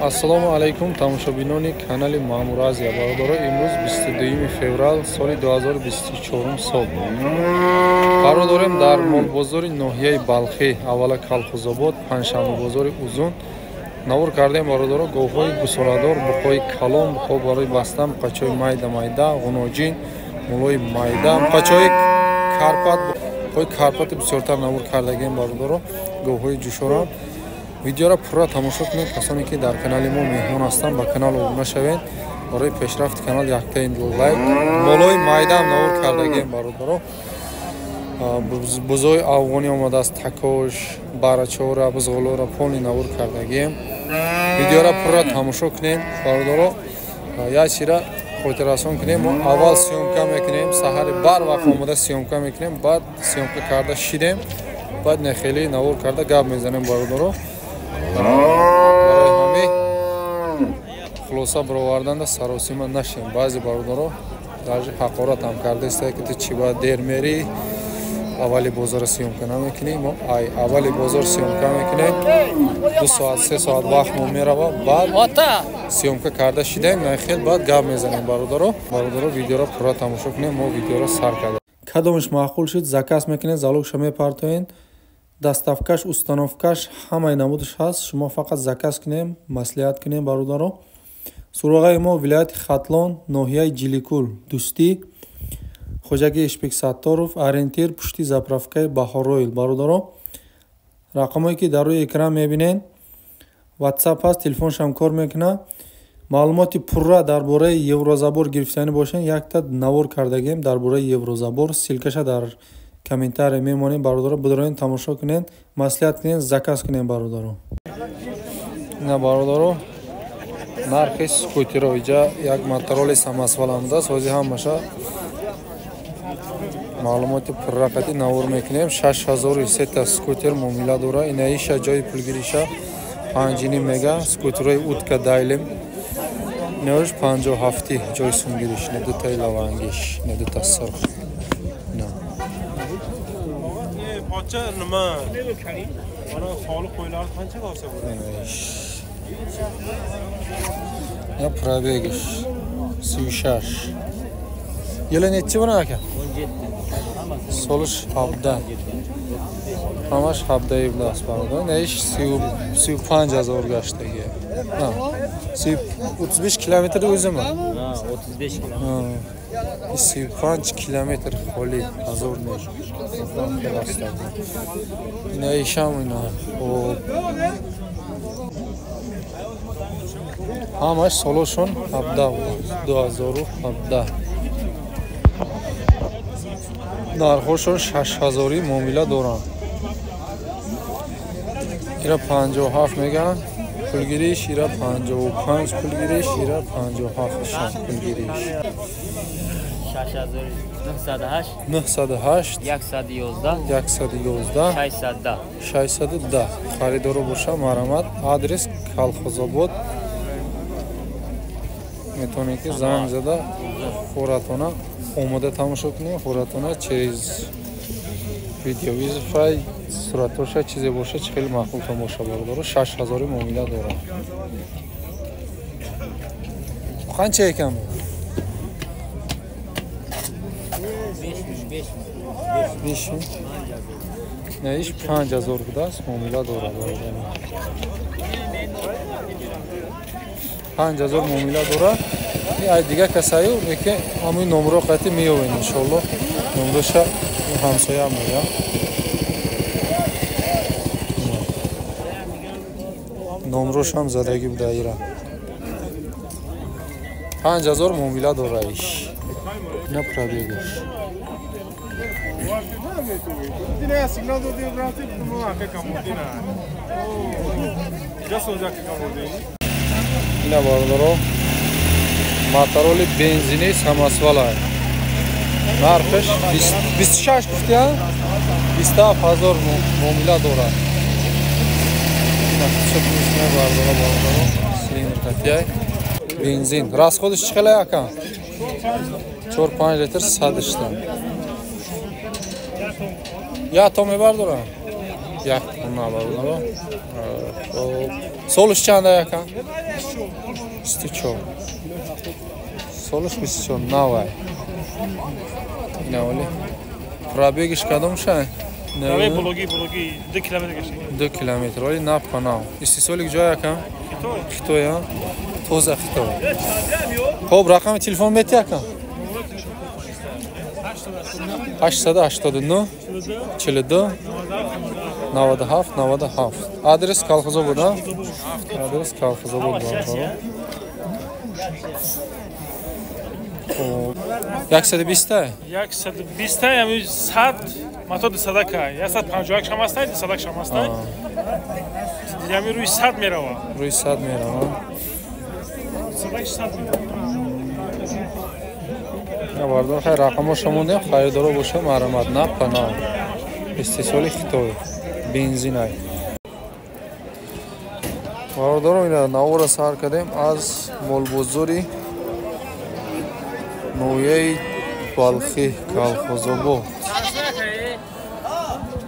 Ассалому алайкум тамошобинони канали Маъмуразия. Бародаро, имрӯз 22 феврал соли 2024 сол. Қарор дорем дар молбозори ноҳияи Балхи, аввала Калхозобод, панҷшанбе бозори Узун навор кардем. Бародаро, гоҳҳои гусоладор, буқои калон, буқо барои бастан, қачои майда, ғуноҷин, мулои майда, қачои карпат, буқои карпати бисёртар навор кардагем. Бародаро, гоҳҳои ҷӯшора. Видеоро пурра тамошо кунед. Касоне ки дар канали мо меҳмон ҳастанд, ба канал обуна шавед. Барои пешрафти канал яктаин лайк. Молои майда ҳам навор кардагем. Бародаро, бузои афғонӣ омадааст, такош, барачора, бузғолора полни навор кардагем. Видеоро пурра тамошо кунед. Бародаро, як чизро хотиррасон кунем. Мо аввал сёмка мекунем, саҳари барвақт омада сёмка мекунем, баъд сёмка карда шидем, баъд нехели навор карда гап мезанем. Бародаро, барои ҳаме хулоса бароварданда саросима нашем. баъзе бародаро дарҷи ҳақоратам кардастае ки ту чӣ ба дер мери, аввали бозор сёмка намекунем. мо аввали бозор сёмка мекунем, 2 соат 3 соат вақт мо мерава, баъд сёмка карда шидем, нахел баъд гап мезанем. Бародаро, видеоро пурра тамошо кунем. мо видеоро сар кардем. кадомаш маъқул шуд, заказ мекунед, залогша мепартоен, доставкаш, установкаш ҳамаи намудаш ҳаст. шумо фақат заказ кунем, маслиҳат кунем. Бародаро, суроғаи мо вилояти Хатлон, ноҳияи Ҷиликул, Дӯстӣ, Хоҷагӣ Ишбексатторов, ориентир пушти заправкаи Баҳороил. Бародаро, рақамое ки дар рӯи экран мебинед, WhatsApp ҳаст, телефоншам кор мекунад. маълумоти пурра дар бораи Еврозабор гирифтанӣ бошед, якта навор кардагем дар бораи Еврозабор. силкаша дар комментария мемонем. Бародаро, бидороен тамошо кунед, маслиҳат кунед, заказ кунед. Бародаро, ина бародаро нархи скутеро иҷа як мотороли самосваламдааст. ҳозир ҳамаша маълумоти пуррақати навор мекунем. 6000 сета скутер муомила дора. инаиша ҷои пулгириша 5 мега. скутерои утка дайлем неош 57 ҷои сумгириш, не дутаи лавангиш, не дута сирх. Pocha nima? Mana soliq qo'yiladi qanchaga olsa bo'ladi? Ya probegis 36. Yili nechi buni aka? 17. Solish habda. Hamash habda evlas barda. Ne ish 5000 gashdagi. Ha. 35 kilometrda o'zimi? Ha, 35 kilometr. 35 kilometr xoli hazor ne. Ne isham ina. O Hamash solution habda 2017. Нархошон 6000 муомила доранд. ира 57 меган пулгириш, ира 55 пулгириш, ира 57 пулгириш. 6908 908 111 610 харидоро боша. марамат. адрес Калхозобод. метавонед ки занг зада хоратона омода тамошо кунед. хоратона через видеовизифай суратоша чизе боша чи хеле маъқул тамоша. Бародаро, 6000 муомила дора. қанча екан? 5000 не иш 5000 будааст, муомила дора. 5000 муомила дора. ай дига касаю ки ҳамин номро қати меёвен иншоалло. номроша ҳамсоя мея. номрошам задаги буда ира. 5000 муомила дора иш. на пробегаш. ина бародаро мотороли бензини самосвала. нархш 26 гуфтия 27000 муомила дора. бензин расходиш чӣ хела якан? 4-5 литр садишта. Я то мебардорам. یک کنه برادر. سالش چنده یکم؟ 24. سالش 24 نوای. اینا ولی پرابیگش کدوم شه؟ روی بلوگی 2 کیلومتر گشته. 2 کیلومتر ولی ناب کنه. استیسالی کجا یکم؟ خیتوی ها؟ توزه خیتوی. خب رقم تلفن میتی یکم؟ 889 42 97 97. Adres kolxoza بود ها؟ Adres kolxoza بود برادر. 120 تا 120 تا یعنی 100 متد صدقه 151 شما است صدق شما است یعنی روی 100 میره روی 100 میره صدق 100 نه برادر خیر رقم شمونده خریدارو باشه مرامت نب کنه استیسالی خیتوی بنزین های برادر اینا ناور سر کردیم از مولبوزوری نویه بالخی کالخوزو بود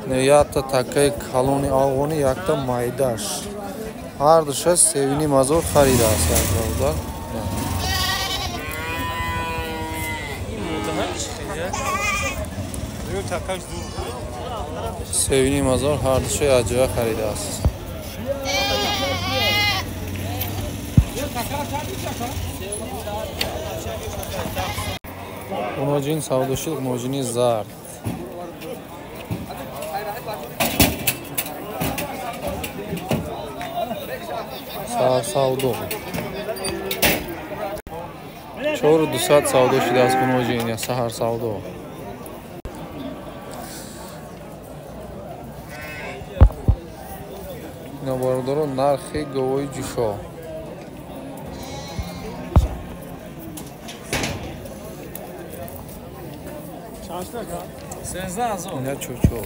نیاتا تکه کلونی آغونی یکتا مایداش هر دوشه سیوینی مزور خریده است برادر سیوینی مزار هر دوشه از جای خریده است اونوجین سودا شد اونوجینی زرد سودا 4200 سودا شده است اونوجین یا سهر سودا اینا برادر نرخی گوی جوشا اینا چوچو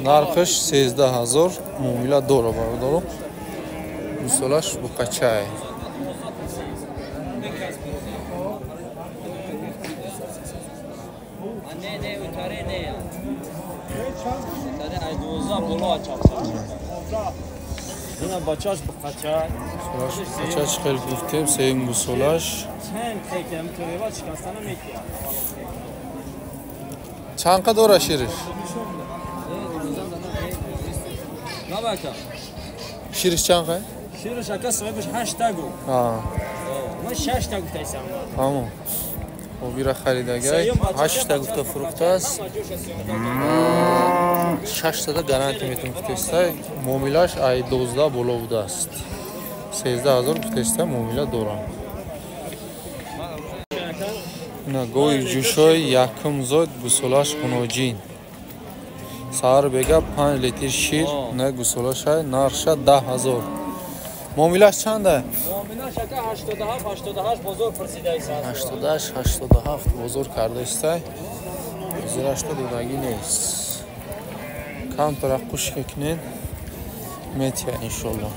نرخش 13000 معامله دوره برادر دوستاش bu kaçay Buna bacaç bu kaçar. Kaçar çıkar giftim sevim bu solaş. Sen tekem töreva çıkarsana mekya. Çanka doğru şirir. Ne baka? Şirir çanka? Şirir şaka sahibi 8 tago. Ha. Ama 6 tago taysam. Tamam. O bira xaridagay 8 ta gufta frukt است 6 تا garanti metum gufta muomilash ay 12 bolo buda است 13000 gufta muomila doram ina goy jushoy yakum zod gusolash xunojin sar bega 5 litr shir na gusolash ay narsha 10000 muomilash chand hai Muamina şaka 88 bozor pırsida ise. 87 bozor karda ise ziraşta dodagi neist kam taraqush keknen metya inshaallah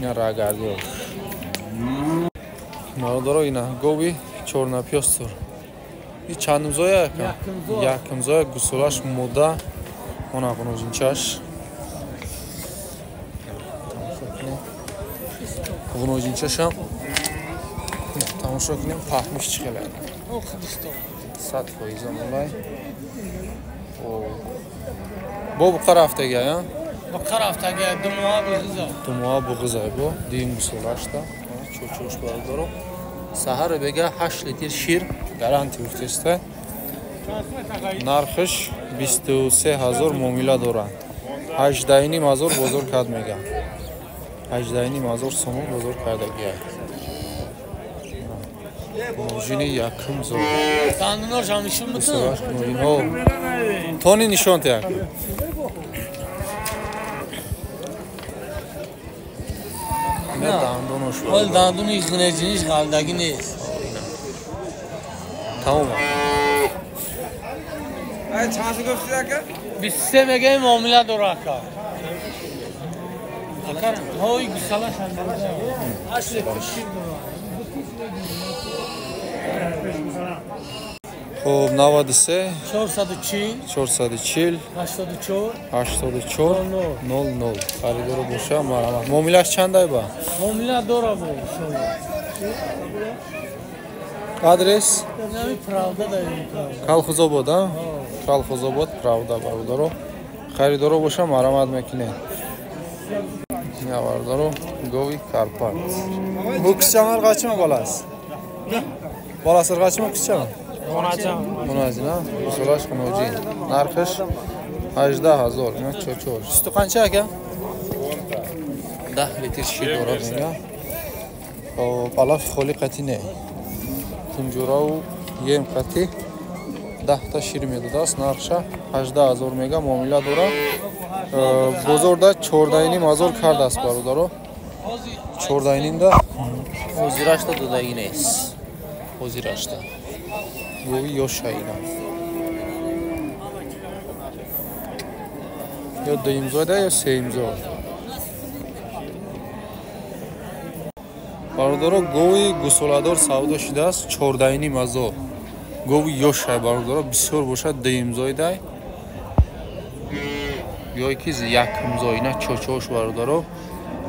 ina ragardi marodoro ina gobi chorna pyostor чандумзоя якимзоя гусолаш мода она гуножинчаш гуножинчашам тамошо кунем пахмиш чӣ хеле 100% амолай бо буқа рафтага я Bakar haftaga dumuğa buğuza. Dumuğa buğuza bu din gusолашта чӯчӯш бардоро саҳар бега 8 литр шир гаранти уфтеста нархш 23000 муомила дорад 18000 бозор кард мегам 18000 сом бозор кардагия мошини якум зор Dandınor janışım mı tu? Toni nişon te yak ne dandonoş var Ol dandunu izgineciniz kaldagi neyiz? Tamam. Biz size megay muamele doraka. های گوساله شنبه خب 93 440 440 84 84 00 خریدار باشه مرحمت معاملهش چنده با معامله داره با شما آدرس نمی правда داریم Колхозобод а Колхозобод правда бародаро خریدار باشه مرحمت میکنه یا бародаро گوی карпат бу кичамал qachon bolasi bolasi qachon кичамал Monazina, usulash xunojin. Narxish 18000. Ina cho'cho'r. Suti qancha aka? 10 litr shir dora menga. Xo'p, alaf xoli qatine. Kunjurov yem qati 10 ta shir medodas. Narxisha 18000 mega muomala dora. Bozorda 4,5 kardas barodaro. 4,5 hozirashda dodagines. Hozirashda. Govi yoshayna. Yo deyimzoda yo seimzod. Barodaro govi gusolador savdo shidast 14,5 govi yoshay barodaro bisyor bosha deyimzoda. Yo ikiz yakimzoyna cho'chosh barodaro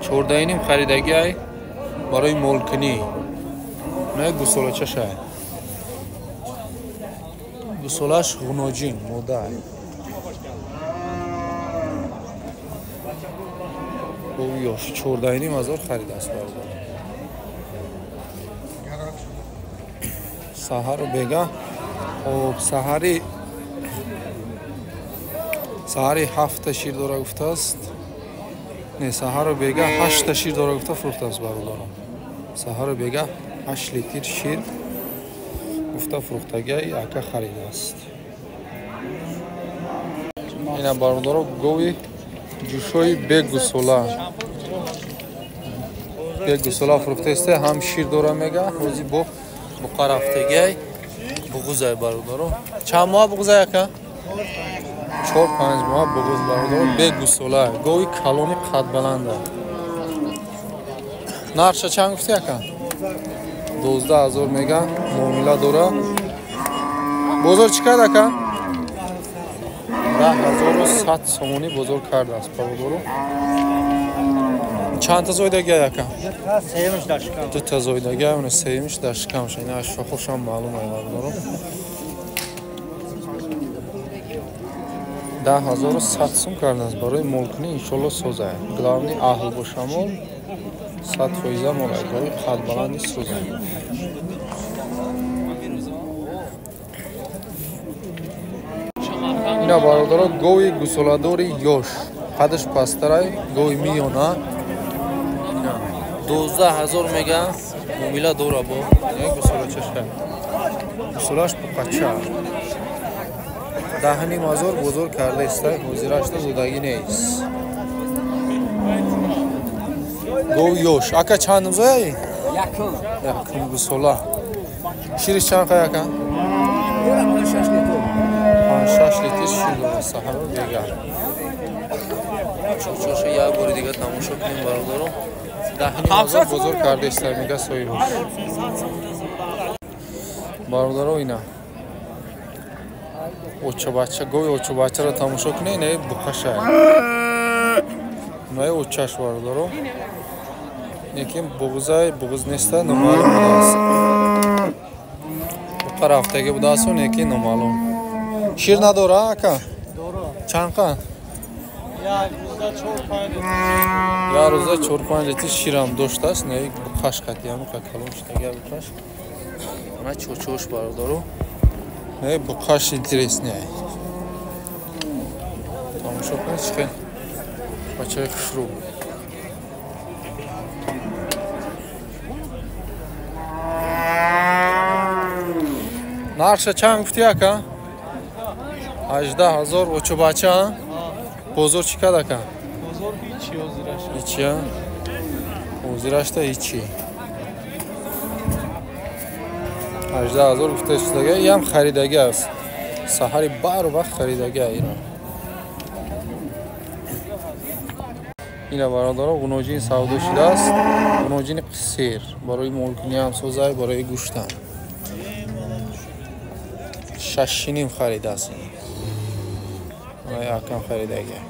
14,5 xaridagi ay baroy molkini. Ne gusolacha Gusolash xunojin moday. Bu yosh 14,5 xarid است barodar. Sahar bega. Xo'p, sahari 7 ta shir dora guftast. Ne, sahar bega 8 ta shir dora gufta fruxtast barodar. Sahar bega 8 litr shir گفته فروختگی اکا خرید است. اینا باردارو گوی جوشوی بگوسولا. بگوسولا فروخته است. هم شیر داره میگه. روزی با قرفتگی بغوزای باردارو. چند ماه بغوزای اکا؟ 4-5 ماه بغوز باردارو بگوسولا. گوی کالونی قد بلنده. نرخش چند گفتی اکا؟ 12,000 mega muomala dora. Bozor chiqadi aka? 10,100 somoni bozor kardi ast barodaro. Chanta zoydagi aka? Sevmiş daşka. Dutta zoydagi, uni sevmiş dashkam shina shoxosham ma'lum barodaro. 10,100 so'm kardi ast baroy mulkni inshaalloh sozay. Glavni ahl boshamol 100% молодой, қад баланди сӯзад. Ина бародаро гови гусоладори ёш. Қадаш пастарай, гови миёна. 12,000 мега муомила дора бо. Як гусолачаша. Гусолаш пуқача. 10,500 бозор карда истай, ҳозирашда зудагӣ нест. Gov yosh. Aka çandım zoy? Yakın. Yakın bu sola. Şiriş çan kayaka? 5 litr. 5 litr şir dora sahara bega. Çoşa ya bori diga tamoşa kinim barodaro. 10,000 bozor kardeşler mega soymuş. Barodaro ina. Ocha bacha goy ocha bacha ra tamoşa kine ne buqasha. Noy ochash barodaro. Lekin bo'g'iz nesta noma'lum budasi. Bu tarafdagi budasi lekin noma'lum. Shir nadora aka? Doğru. Chanqa? Ya bizda 4-5 litr. Ya ro'za 4-5 litr shiram do'shtas, ne bu qash qatiyam qakalon ishtaga bu qash. Mana cho'chosh barodaro. Ne bu qash interesne. Tomosha qilib chiqing. Bachak shuru. Narxa chang gufti aka? 18,000 ocho bacha. Bozor chiqadi aka? Bozor içi hozirash. İçi ha? Hozirashda içi. 18,000 gufta ishlaga, ham xaridagi ast. Sahari bar vaqt xaridagi ayron. ина бародаро гуножин савдо шудааст. Гуножини қисир барои молкунӣ ҳам созай, барои гӯштан 6.5 харидааст. Якам харидагия.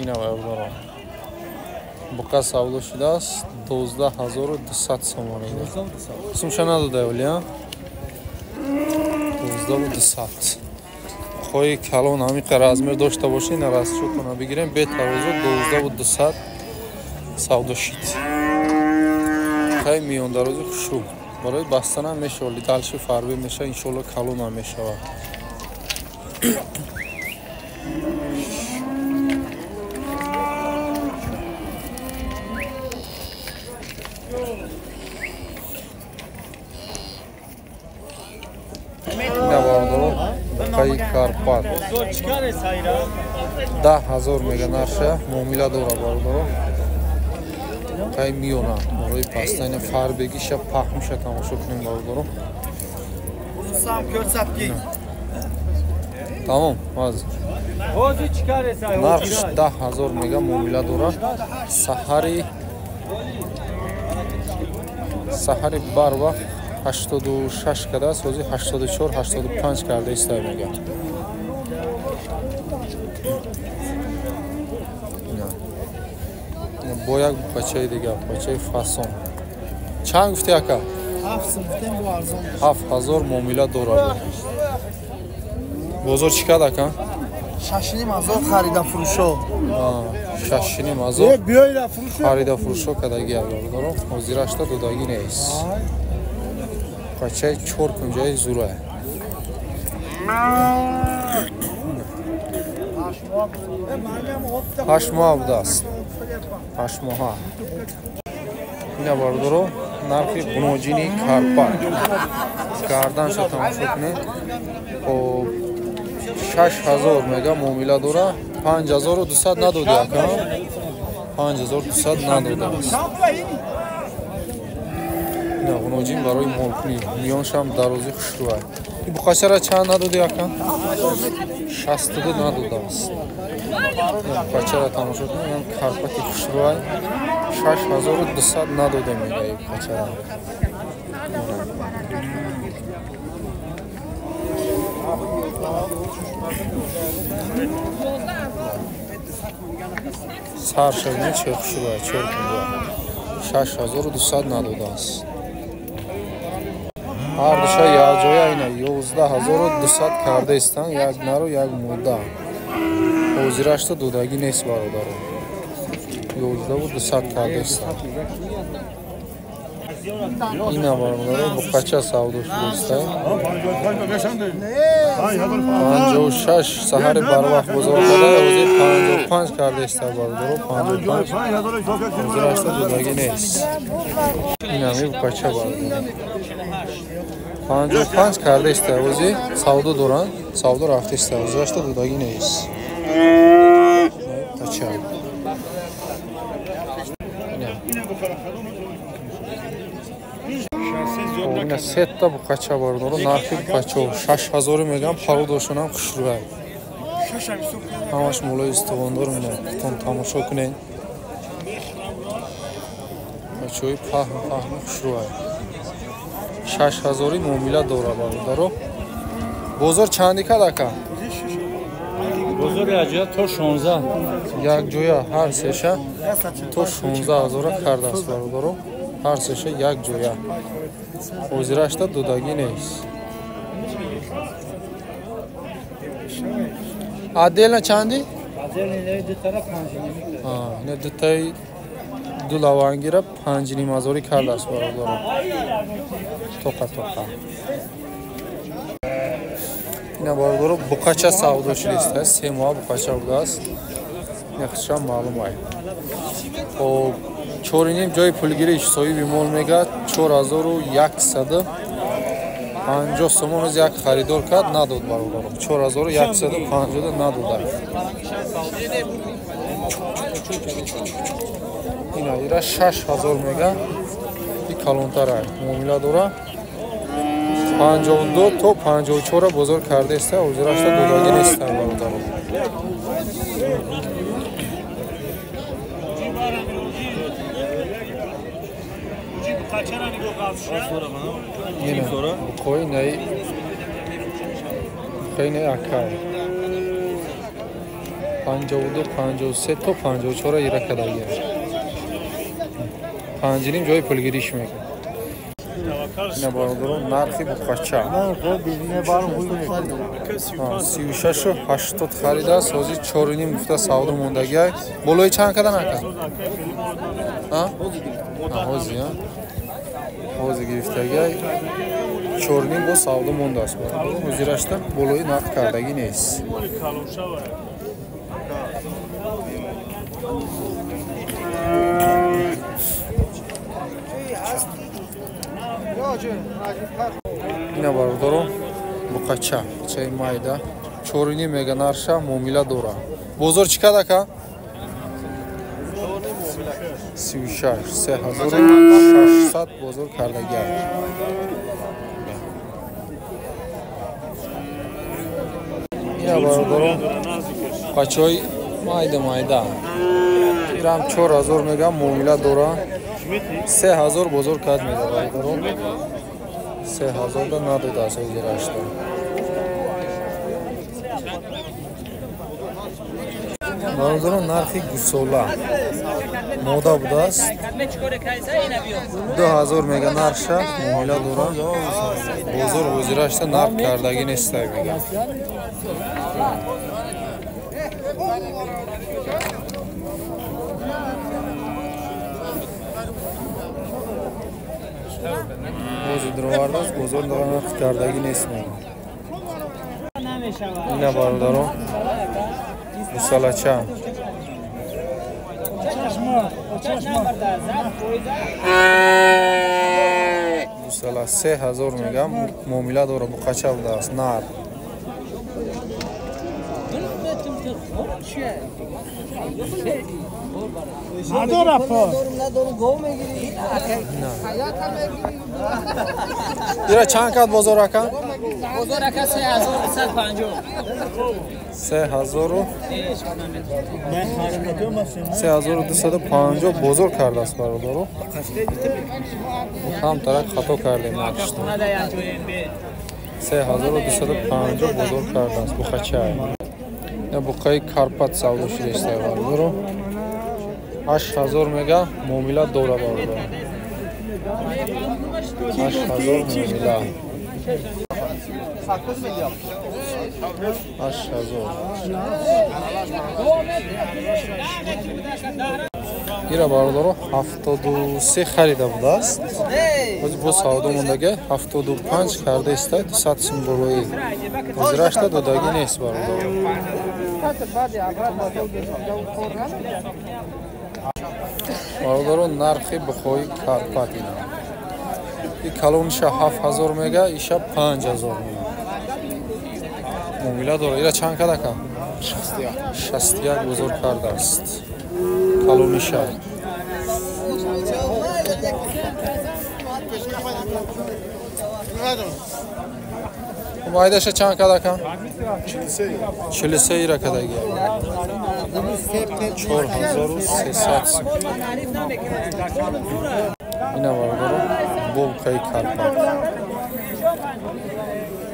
ина бародаро буқа савдо шудааст 12200 сомон. сумша надода олия 12200. хои калон ҳамиқа размер дошта бошед, ина расчётона бигирем. бетарозу 12200 савдо шид. хай миёндарози хушрӯ барои бастанам мешавад. далши фарбе меша, иншоалло калонам мешавад. ина бародаро буқаи карпат 10,000 мега нарша муомила дора бародаро. буқаи миёна барои пастани фарбегиша паҳмиша тамошо кунем бародаро. тамом аз нархш 10,000 мега муомила дора. саҳари барвақт 86 кадааст, ҳозир 84-85 карда истад мега. бо як буқачаи дига, буқачаи фасон. чанд гуфти ака? 7000 муомила дорад. бозор чӣ кад ака? 6,500 харида фурӯшо. 6,500 харида фурӯшо кадагия бародаро. ҳозирашта додагӣ нест. буқачаи 4 кунҷаи зура. 8 моҳ будааст. 8 моҳа. ина бародаро нархи гуноҷини карпат. гарданша тамошо кунед. 6000 мега муомила дора. 5200 надоди ака. 5200 надодааст. ина гуноҷин барои молкунӣ. миёншам дарози хушрӯа. ин буқачара чанд надоди ака? 62 надодааст. буқачара тамошо кунед. ин карпати хушрӯа 6200 надода мега ин буқачара. саршавне чехушрӯа 4 кунҷа 6200 надодааст. ҳардуша якҷоя ина 11200 карда истанд. як нару як мурда. ҳозирашта додагӣ нест бародаро. 11200 карда истанд. ина бародаро буқача савдо шуда истанд. 56 саҳари барвақт бозор када, ҳозир 55 карда истанд бародаро. 55 ҳозирашта додагӣ нест. инами буқача бародаро 55 карда истанд. ҳозир савдо доранд. савдо рафта истанд. ҳозирашта додагӣ нест. буқача ина сетта буқача бародаро. нархи буқача 6000 мегам пародошонам хушрӯа. ҳамаш молои истувондор мена. тон тамошо кунед. бачаҳои паҳн хушрӯа. 6000 муомила дора бародаро. бозор чанди кад ака? бозор якҷоя то 16. якҷоя ҳар сеша то 16000 кардааст бародаро. ҳар сеша якҷоя. ҳозирашта додагӣ нест. адделна чанди? ина дутаи ду лавангира 5500 кардааст бародаро. тоқа ина бародаро буқача савдо шудааст. 3 моҳ буқача будааст. нақшам маълум ай. хоб 4.5 ҷои пулгириш соҳиби мол мега 4150 сомон аз як харидор кард, надод бародаро. 4150 надода. ина ира 6000 мега и калонтара муомила дора. 52 то 54 бозор кардеста узрашта додаги нестам бародаро. Qo'y nay xeyne akay 52 53 то 54 иrakadagi. Panjining joyi pulga ishmaydi. Ина бародаро нархи буқача. 36 80 харида сози 4.5 гуфта савдо мондагай. Болои чанд кадан ака? Ҳози а? Ҳози гирифтагай 4.5 бо савдо мондааст. Озирашта болои нарх кардаги нест. Ина бародаро буқача чай майда 4.5 мега нарша муомила дора. Бозор чӣ кад ака? 36 3600 бозор кардаги. Ина бародаро бачаҳои майда ирам 4000 мега муомила дора. 3000 бозор кад меда бародаро. 3000 да надодааст озирашта. бародаро нархи гусола мода будааст. 2000 мега нарша муомила дора. бозор озирашта нарх кардаги нестай мега. Bozu drovardas, bozor dağına kardagi nesmi. Ina barudaro. Musalacha. Musala 3000 mega muomila dora buqacha budas nar. ندارم پا Ира чанд кад бозор ака? بزرگ اکا 3250 3250 бозор кардааст бародаро. Ҳам тарак хато кардем накшта. 3250 бозор кардааст бухача. Я бухай Карпат савдо шудеста бародаро. 8000 мега муомила дора бародаро. 8000 муомила. 8000. Ира бародаро 73 харида будааст. Ҳозир бо савдо мондага 75 карда иста 200 сум болои. Озирашта додаги нест бародаро. бародаро нархи бухои Карпат ина. И калонша 7000 мега, иша 5000 мега. Муомила дора. Ира чанд кад ака? 61 бозор кардааст. Калониша. Майдаша чанд кад ака? 43 ира кадаги. 4300 сум. Ина бародаро болкаи Карпат.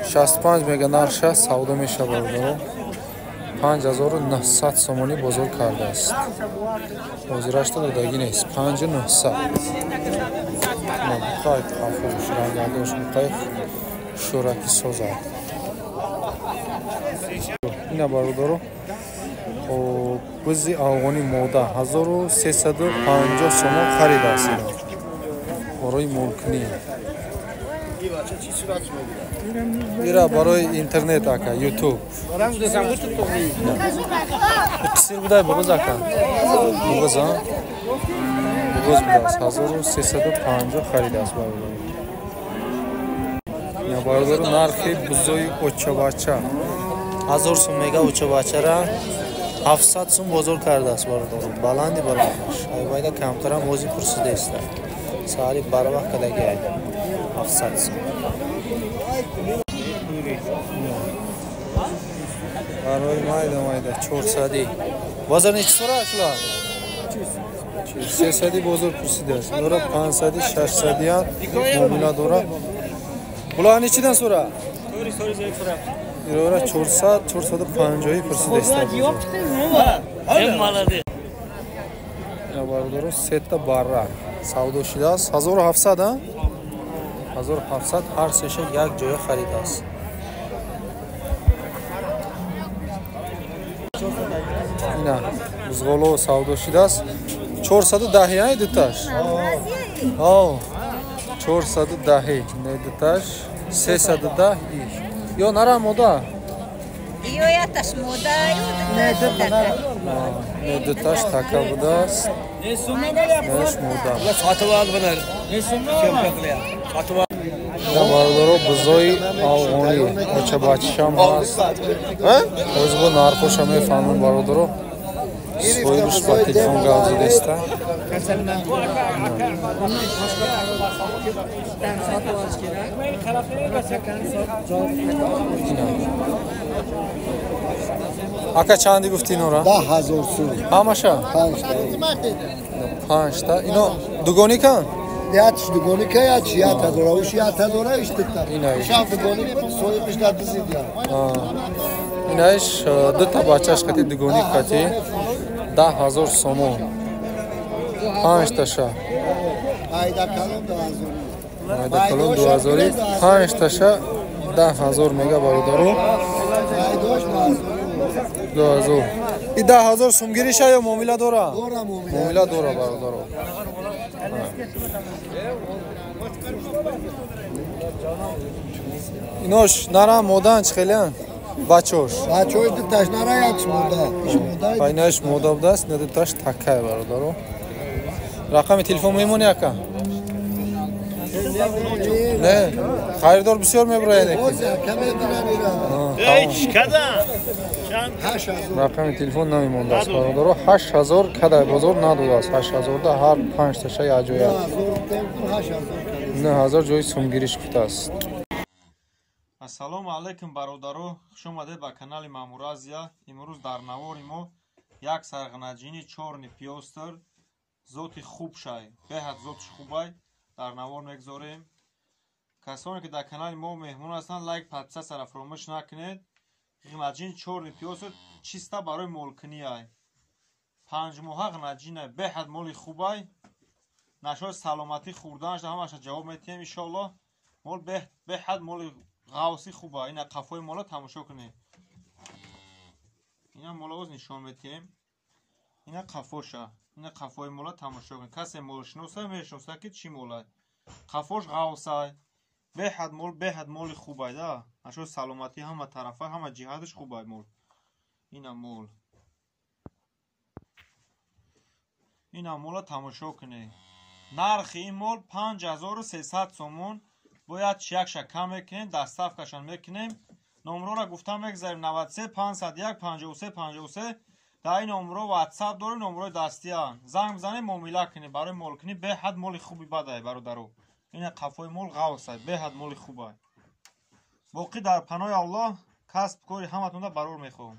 65 мега нарша савдо меша бародаро. 5900 сомони бозор кардааст. озирашта додаги нест. 5900. Бухай хафуш рангардош бухай шӯраки соза. Ина бародаро бизи афғони мода 1350 сомон харидааст. барои молкунӣ. ира барои интернет ака YouTube. қисир будай буғуз ака. Буғуз а? Буғуз будааст. 1350 харидааст бародаро. Я бародаро нархи бузои очабача 1000 сум мега очабачара 700 сум бозор кардааст бародаро. баланди баландаш. Айвайда камтарам ози пурсида иста. Сари барвақ кадаги 700 сум. барои майда 400 бозор неч сура шула 300 бозор пурсидааст дора 500 600 ям муомила дора була нечидан сура ирора 400 450 пурсидааст ина бародаро сета барра савдо шудааст 1700 а 1700 ҳар сеша як ҷоя харидааст ина бузғоло савдо шудааст 410 яй дуташ 410 не дуташ 310 ё нара мода ё яташ мода не дуташ така будааст неш мода ина бародаро бузои афғонӣ очабачишам ҳаст озбо нархоша мефаҳмам бародаро соирш ба телефон гап задеста ака чанди гуфти инора 10,000 сум ҳамаша 5 та ино дугоникан Yaç dugonika yaç yata dora uş yata dora işte tak. Şaf dugonik soyup işte dizid ya. Inayş du ta bachаш khati dugonik khati 10000 somo. 5 taşa. Ayda kalın 2000. Ayda kalın 2000. 5 taşa 10000 mega barodaro. Aydosh 2000. I 10000 sum girisha yo muomila dora. Dora muomila dora barodaro. Inosh nara modan chiqelan. Bachosh. Bachosh de tashnara yaç moda. Aynash moda budast, ne de tash takay barodaro. Raqami telefon memoni aka. Ne? Xaridor bisyor mebrayane ki. Ey kada. Raqami telefon namimondas barodaro 8000 kada bozor nadodas 8000 da har 5 tasha yajoya. 9000 joy sumgirish kutast. Ассалому алайкум бародаро, хуш омадед ба канали Мамуразия. Имрӯз дар навори мо як сарғанаҷини чорни пиёстр зоти хуб шай, беҳад зотиш хубай дар навор мегзорем. Касоне ки дар канали мо меҳмон ҳастанд, лайк подписатсияро фаромӯш накунед. ғанаҷини чорни пиёстр чиста барои молкунияй. 5 моҳа ғанаҷинай, беҳад моли хубай. Нашои саломатӣ хурданаш ҳамаша ҷавоб метиҳем иншоаллоҳ. Мол беҳад моли ғавси хуба. Ина қафои мола тамошо кунед. Ина мола оз нишон метиҳем. Ина қафоша. Ина қафои мола тамошо кунед. Касе молшиноса мешиноса ки чӣ молай. Қафош ғавсай. Беҳад моли хубай да. Нашои саломатӣ ҳама тарафа, ҳама ҷиҳаташ хубай мол. Ина мол. Ина мола тамошо кунед. Нархи ин мол 5300 сомон. Бояд чиякша кам мекунем, дастафкашан мекунем. Номрора гуфта мегзарем 93 501 53 53. Дар ин номро WhatsApp дорем, номрои дастиян. Занг бизанем, муомила кунем, барои молкунӣ беҳад моли хуби бадай бародаро. Ина қафои мол ғавсай, беҳад моли хубай. Боқӣ дар паноҳи Аллоҳ касб кори ҳаматонда барор мехоҳам.